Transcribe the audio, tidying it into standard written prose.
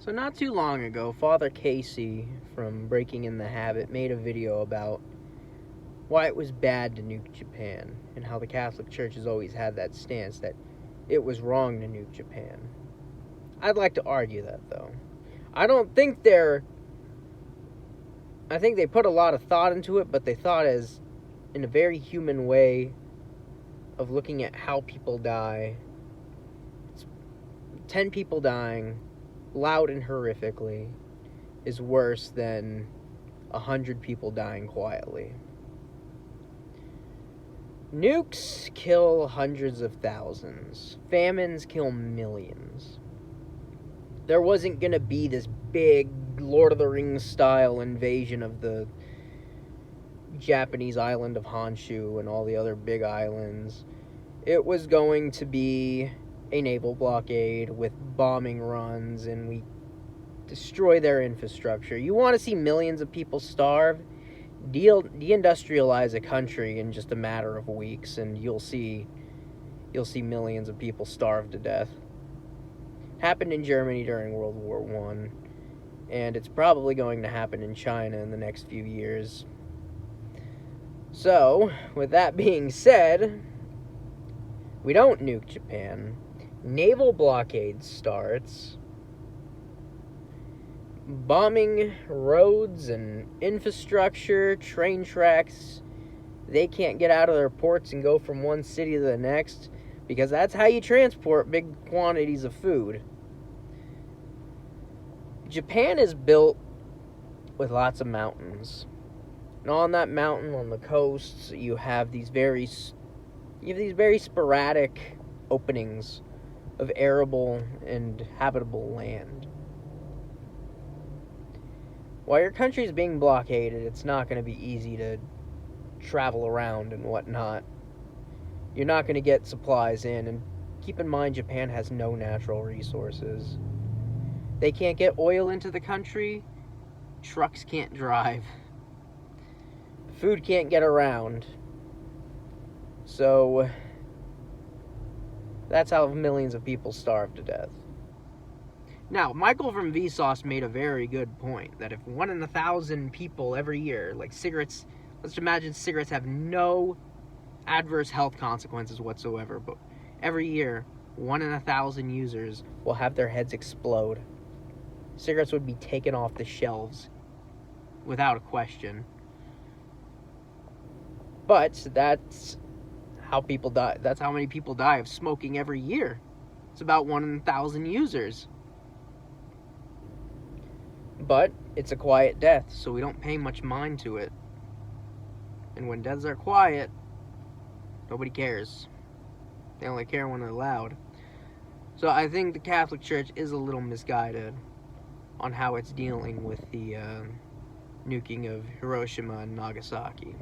So not too long ago, Father Casey from Breaking in the Habit made a video about why it was bad to nuke Japan and how the Catholic Church has always had that stance that it was wrong to nuke Japan. I'd like to argue that, though. I think they put a lot of thought into it, but they thought as in a very human way of looking at how people die. 10 people dying, loud and horrifically, is worse than 100 people dying quietly. Nukes kill hundreds of thousands. Famines kill millions. There wasn't going to be this big Lord of the Rings style invasion of the Japanese island of Honshu and all the other big islands. It was going to be a naval blockade with bombing runs, and we destroy their infrastructure. You want to see millions of people starve? Deindustrialize a country in just a matter of weeks, and you'll see millions of people starve to death. Happened in Germany during World War I, and it's probably going to happen in China in the next few years. So, with that being said, we don't nuke Japan. Naval blockade starts. Bombing roads and infrastructure, train tracks. They can't get out of their ports and go from one city to the next, because that's how you transport big quantities of food. Japan is built with lots of mountains. And on that mountain, on the coasts, you have these very sporadic openings of arable and habitable land. While your country is being blockaded, it's not going to be easy to travel around and whatnot. You're not going to get supplies in, and keep in mind, Japan has no natural resources. They can't get oil into the country. Trucks can't drive. Food can't get around. So that's how millions of people starve to death. Now, Michael from Vsauce made a very good point that if 1 in 1,000 people every year, like cigarettes, let's imagine cigarettes have no adverse health consequences whatsoever, but every year, 1 in 1,000 users will have their heads explode. Cigarettes would be taken off the shelves without a question. But that's how people die. That's how many people die of smoking every year. It's about 1 in 1,000 users. But it's a quiet death, so we don't pay much mind to it. And when deaths are quiet, nobody cares. They only care when they're loud. So I think the Catholic Church is a little misguided on how it's dealing with the nuking of Hiroshima and Nagasaki.